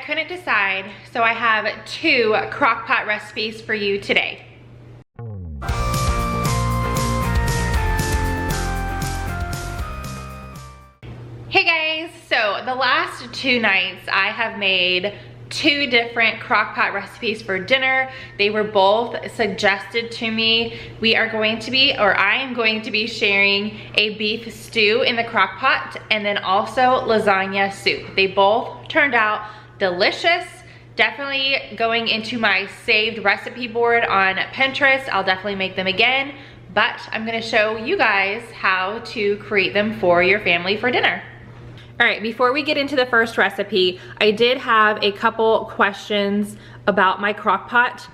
couldn't decide, so I have 2 crock pot recipes for you today. Hey guys, so the last 2 nights I have made 2 different crock pot recipes for dinner. They were both suggested to me. I am going to be sharing a beef stew in the crock pot and then also lasagna soup. They both turned out delicious. Definitely going into my saved recipe board on Pinterest. I'll definitely make them again, but I'm gonna show you guys how to create them for your family for dinner. All right, before we get into the first recipe, I did have a couple questions about my crock pot.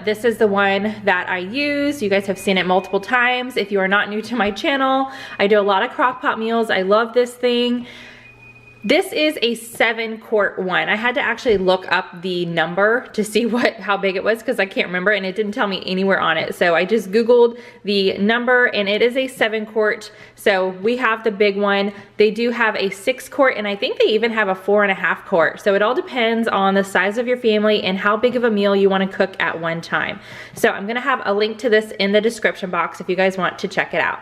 This is the one that I use. You guys have seen it multiple times. If you are not new to my channel, I do a lot of crock pot meals. I love this thing. This is a 7-quart one. I had to actually look up the number to see how big it was because I can't remember and it didn't tell me anywhere on it. So I just Googled the number and it is a 7-quart. So we have the big one. They do have a 6-quart and I think they even have a 4.5-quart. So it all depends on the size of your family and how big of a meal you want to cook at one time. So I'm gonna have a link to this in the description box if you guys want to check it out.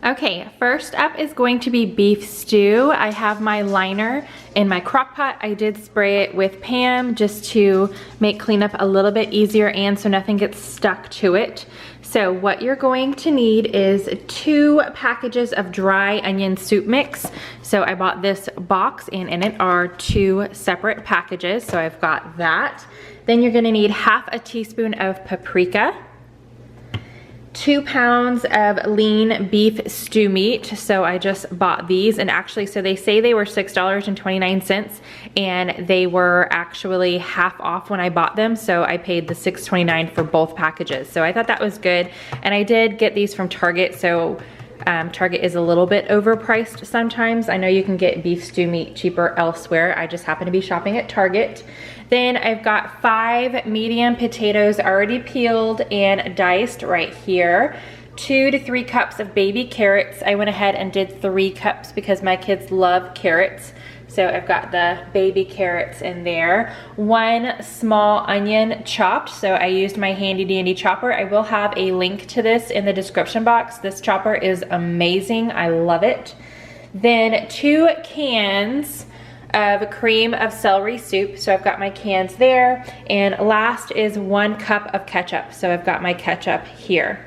Okay, first up is going to be beef stew. I have my liner in my crock pot. I did spray it with Pam just to make cleanup a little bit easier and so nothing gets stuck to it. So what you're going to need is 2 packages of dry onion soup mix. So I bought this box and in it are 2 separate packages. So I've got that. Then you're gonna need 1/2 teaspoon of paprika, 2 pounds of lean beef stew meat. So I just bought these and actually, so they say they were $6.29 and they were actually half off when I bought them. So I paid the $6.29 for both packages. So I thought that was good. And I did get these from Target. So Target is a little bit overpriced sometimes. I know you can get beef stew meat cheaper elsewhere. I just happen to be shopping at Target. Then I've got 5 medium potatoes already peeled and diced right here. 2 to 3 cups of baby carrots. I went ahead and did 3 cups because my kids love carrots. So I've got the baby carrots in there. 1 small onion chopped. So I used my handy dandy chopper. I will have a link to this in the description box. This chopper is amazing. I love it. Then 2 cans of cream of celery soup. So I've got my cans there. And last is 1 cup of ketchup. So I've got my ketchup here.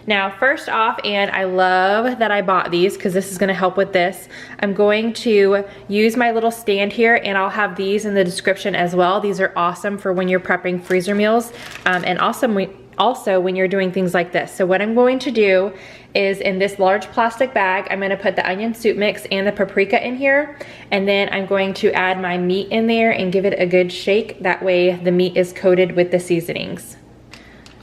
Now, first off, and I love that I bought these because this is gonna help with this, I'm going to use my little stand here and I'll have these in the description as well. These are awesome for when you're prepping freezer meals and also when you're doing things like this. So what I'm going to do is in this large plastic bag, I'm gonna put the onion soup mix and the paprika in here. And then I'm going to add my meat in there and give it a good shake. That way the meat is coated with the seasonings.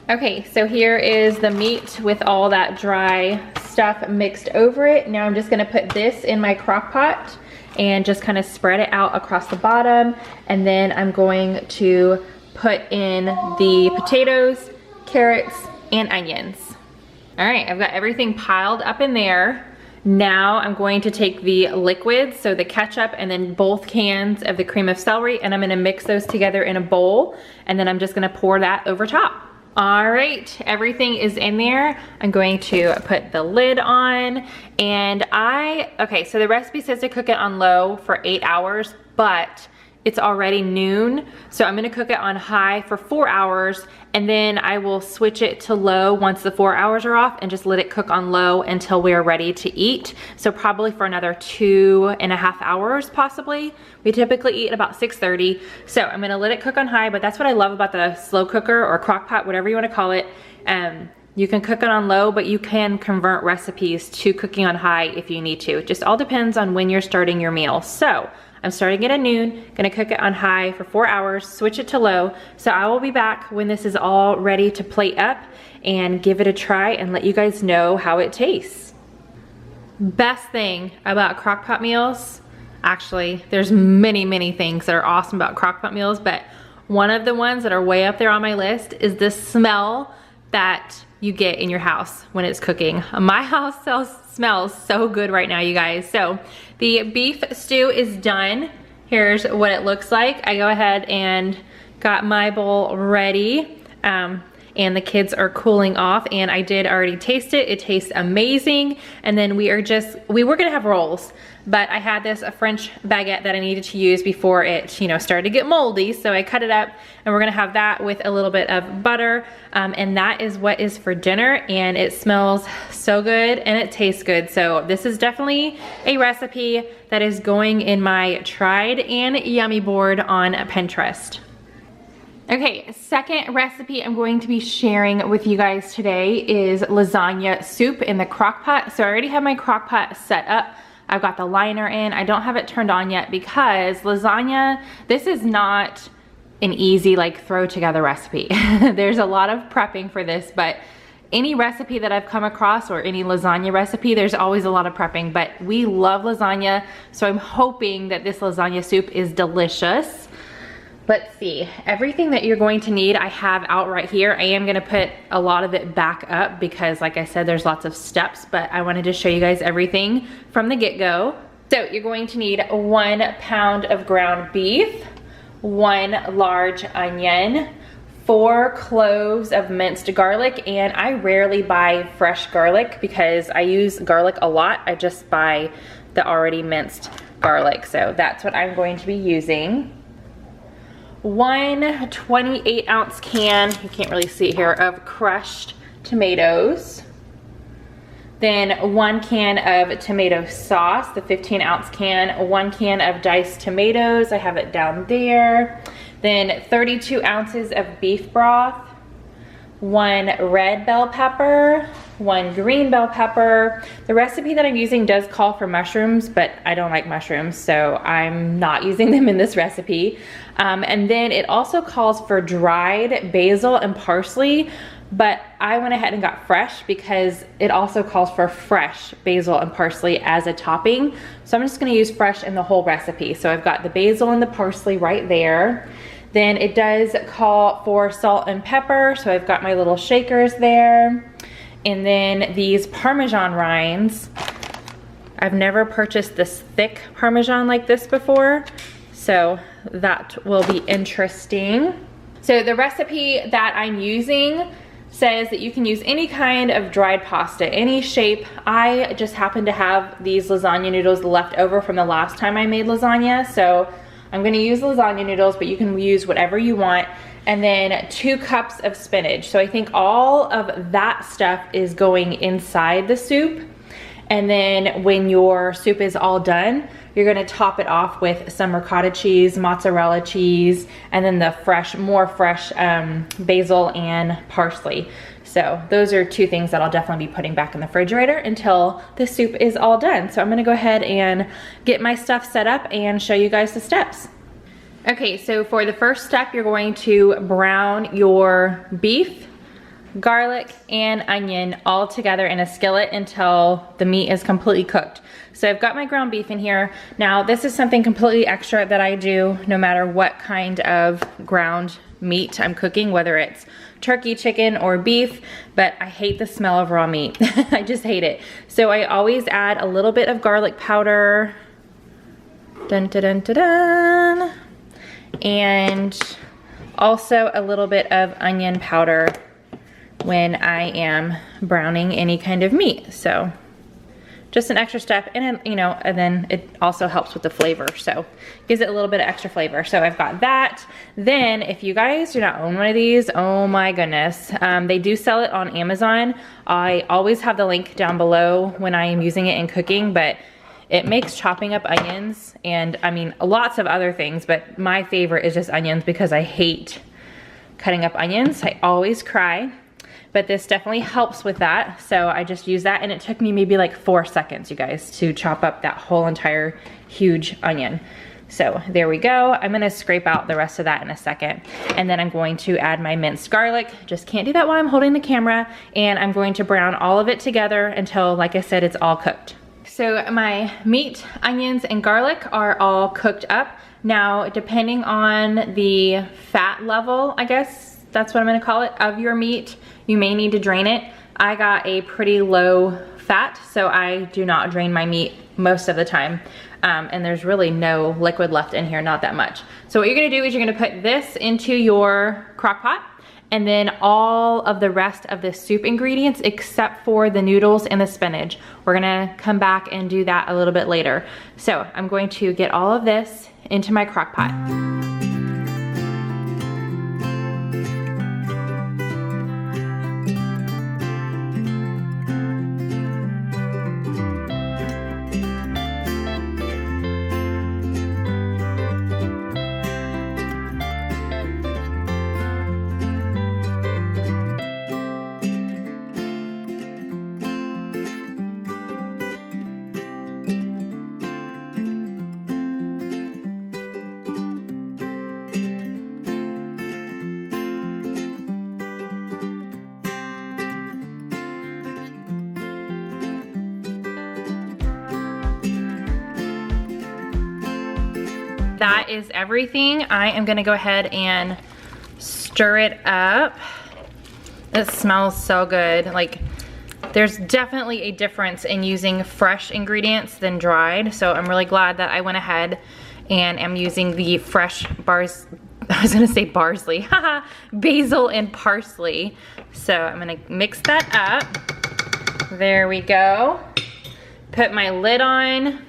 Okay, so here is the meat with all that dry stuff mixed over it. Now I'm just gonna put this in my crock pot and just kind of spread it out across the bottom. And then I'm going to put in the potatoes, carrots, and onions. All right, I've got everything piled up in there. Now I'm going to take the liquids, so the ketchup and then both cans of the cream of celery, and I'm gonna mix those together in a bowl, and then I'm just gonna pour that over top. All right, everything is in there. I'm going to put the lid on and okay, so the recipe says to cook it on low for 8 hours, but it's already noon. So I'm gonna cook it on high for 4 hours and then I will switch it to low once the 4 hours are off and just let it cook on low until we are ready to eat. So probably for another 2.5 hours possibly. We typically eat about 6:30. So I'm gonna let it cook on high, but that's what I love about the slow cooker or crock pot, whatever you wanna call it. You can cook it on low, but you can convert recipes to cooking on high if you need to. It just all depends on when you're starting your meal. So I'm starting it at noon, gonna cook it on high for 4 hours, switch it to low. So I will be back when this is all ready to plate up and give it a try and let you guys know how it tastes. Best thing about crock pot meals, actually, there's many things that are awesome about crock pot meals, but one of the ones that are way up there on my list is the smell that you get in your house when it's cooking. My house smells so good right now, you guys. So the beef stew is done. here's what it looks like. I go ahead and got my bowl ready. And the kids are cooling off, and I did already taste it. It tastes amazing. And then we were gonna have rolls, but I had this French baguette that I needed to use before it, you know, started to get moldy. So I cut it up, and we're gonna have that with a little bit of butter. And that is what is for dinner, and it smells so good and it tastes good. So this is definitely a recipe that is going in my tried and yummy board on Pinterest. Okay, second recipe I'm going to be sharing with you guys today is lasagna soup in the crock pot. So I already have my crock pot set up. I've got the liner in. I don't have it turned on yet because lasagna, this is not an easy like throw together recipe. There's a lot of prepping for this, but any recipe that I've come across or any lasagna recipe, there's always a lot of prepping, but we love lasagna. So I'm hoping that this lasagna soup is delicious. Let's see, everything that you're going to need I have out right here. I am gonna put a lot of it back up because like I said, there's lots of steps, but I wanted to show you guys everything from the get-go. So you're going to need 1 pound of ground beef, 1 large onion, 4 cloves of minced garlic, and I rarely buy fresh garlic because I use garlic a lot. I just buy the already minced garlic, so that's what I'm going to be using. 1 28-ounce can, you can't really see it here, of crushed tomatoes. Then 1 can of tomato sauce, the 15-ounce can, 1 can of diced tomatoes, I have it down there. Then 32 ounces of beef broth, 1 red bell pepper, 1 green bell pepper. The recipe that I'm using does call for mushrooms, but I don't like mushrooms, so I'm not using them in this recipe. And then it also calls for dried basil and parsley, but I went ahead and got fresh because it also calls for fresh basil and parsley as a topping. So I'm just gonna use fresh in the whole recipe. So I've got the basil and the parsley right there. Then it does call for salt and pepper, so I've got my little shakers there. And then these Parmesan rinds. I've never purchased this thick Parmesan like this before, so that will be interesting. So the recipe that I'm using says that you can use any kind of dried pasta, any shape. I just happen to have these lasagna noodles left over from the last time I made lasagna, so I'm gonna use lasagna noodles, but you can use whatever you want. And then 2 cups of spinach. So I think all of that stuff is going inside the soup. And then when your soup is all done, you're gonna top it off with some ricotta cheese, mozzarella cheese, and then the more fresh basil and parsley. So those are 2 things that I'll definitely be putting back in the refrigerator until the soup is all done. So I'm gonna go ahead and get my stuff set up and show you guys the steps. Okay, so for the first step, you're going to brown your beef, garlic, and onion all together in a skillet until the meat is completely cooked. So I've got my ground beef in here. Now, this is something completely extra that I do no matter what kind of ground meat I'm cooking, whether it's turkey, chicken, or beef, but I hate the smell of raw meat. I just hate it. So I always add a little bit of garlic powder. Dun, dun, dun, dun, dun. And also a little bit of onion powder when I am browning any kind of meat. So just an extra step, and you know, and then it also helps with the flavor, so gives it a little bit of extra flavor. So I've got that. Then if you guys do not own one of these, oh my goodness, they do sell it on Amazon. I always have the link down below when I am using it in cooking, but it makes chopping up onions and I mean lots of other things, but my favorite is just onions because I hate cutting up onions. I always cry. But this definitely helps with that. So I just use that, and it took me maybe like 4 seconds, you guys, to chop up that whole entire huge onion. So there we go. I'm gonna scrape out the rest of that in a second. And then I'm going to add my minced garlic. Just can't do that while I'm holding the camera. And I'm going to brown all of it together until, like I said, it's all cooked. So my meat, onions, and garlic are all cooked up. Now, depending on the fat level, I guess that's what I'm gonna call it, of your meat, you may need to drain it. I got a pretty low fat, so I do not drain my meat most of the time. and there's really no liquid left in here, not that much. So what you're gonna do is you're gonna put this into your crock pot, and then all of the rest of the soup ingredients except for the noodles and the spinach. We're gonna come back and do that a little bit later. So I'm going to get all of this into my crock pot. That is everything. I am gonna go ahead and stir it up. It smells so good. Like, there's definitely a difference in using fresh ingredients than dried. So I'm really glad that I went ahead and am using the fresh I was gonna say parsley, haha, basil and parsley. So I'm gonna mix that up. There we go. Put my lid on.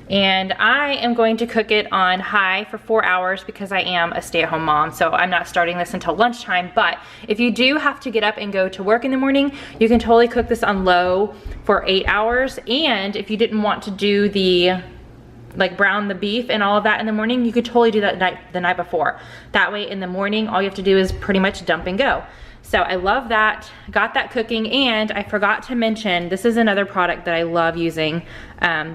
And I am going to cook it on high for 4 hours because I am a stay-at-home mom, so I'm not starting this until lunchtime. But if you do have to get up and go to work in the morning, you can totally cook this on low for 8 hours. And if you didn't want to do the, like, brown the beef and all of that in the morning, you could totally do that the night before. That way in the morning, all you have to do is pretty much dump and go. So I love that, got that cooking, and I forgot to mention, this is another product that I love using,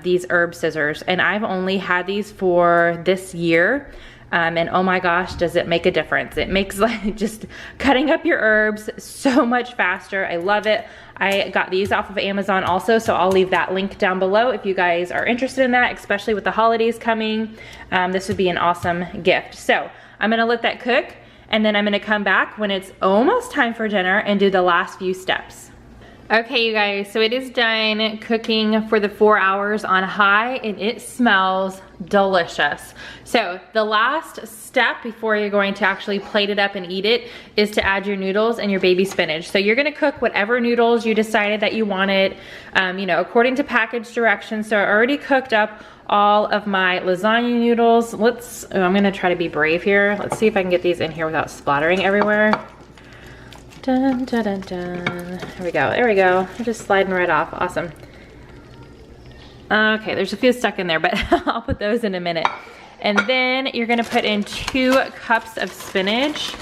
these herb scissors. And I've only had these for this year, and oh my gosh, does it make a difference. It makes like just cutting up your herbs so much faster. I love it. I got these off of Amazon also, so I'll leave that link down below if you guys are interested in that, especially with the holidays coming. This would be an awesome gift. So I'm gonna let that cook. And then I'm gonna come back when it's almost time for dinner and do the last few steps. Okay, you guys, so it is done cooking for the 4 hours on high, and it smells delicious. So the last step before you're going to actually plate it up and eat it is to add your noodles and your baby spinach. So you're gonna cook whatever noodles you decided that you wanted, you know, according to package directions. So I already cooked up all of my lasagna noodles. I'm gonna try to be brave here. Let's see if I can get these in here without splattering everywhere. Dun, dun, dun, dun. There we go, there we go. They're just sliding right off, awesome. Okay, there's a few stuck in there, but I'll put those in a minute. And then you're gonna put in 2 cups of spinach.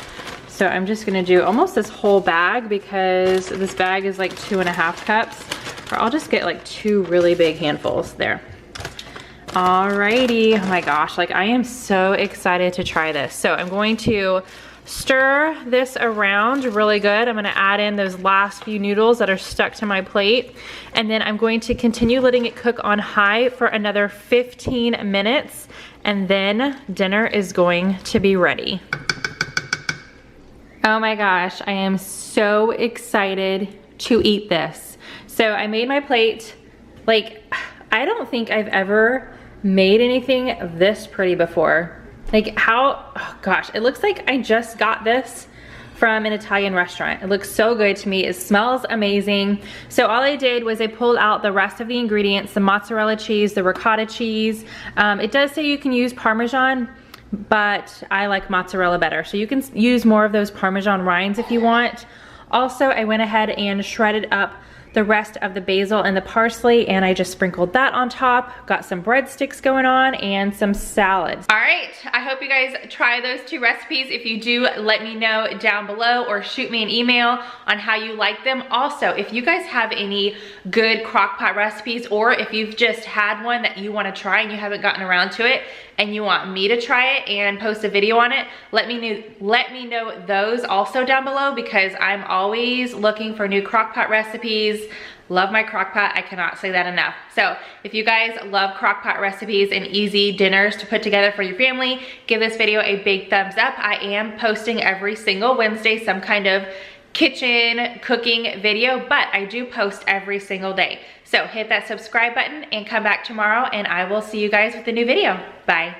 So I'm just gonna do almost this whole bag because this bag is like 2.5 cups. Or I'll just get like 2 really big handfuls there. Alrighty, oh my gosh, like I am so excited to try this. So I'm going to stir this around really good. I'm gonna add in those last few noodles that are stuck to my plate. And then I'm going to continue letting it cook on high for another 15 minutes. And then dinner is going to be ready. Oh my gosh, I am so excited to eat this. So I made my plate. Like, I don't think I've ever made anything this pretty before. Like how, oh gosh, it looks like I just got this from an Italian restaurant. It looks so good to me. It smells amazing. So all I did was I pulled out the rest of the ingredients, the mozzarella cheese, the ricotta cheese. It does say you can use Parmesan, but I like mozzarella better. So you can use more of those Parmesan rinds if you want. Also, I went ahead and shredded up the rest of the basil and the parsley, and I just sprinkled that on top. Got some breadsticks going on and some salads. All right, I hope you guys try those 2 recipes. If you do, let me know down below or shoot me an email on how you like them. Also, if you guys have any good crock pot recipes, or if you've just had one that you wanna try and you haven't gotten around to it, and you want me to try it and post a video on it, let me know those also down below, because I'm always looking for new crock pot recipes. Love my crock pot, I cannot say that enough. So if you guys love crock pot recipes and easy dinners to put together for your family, give this video a big thumbs up. I am posting every single Wednesday some kind of kitchen cooking video, but I do post every single day. So hit that subscribe button and come back tomorrow, and I will see you guys with a new video. Bye.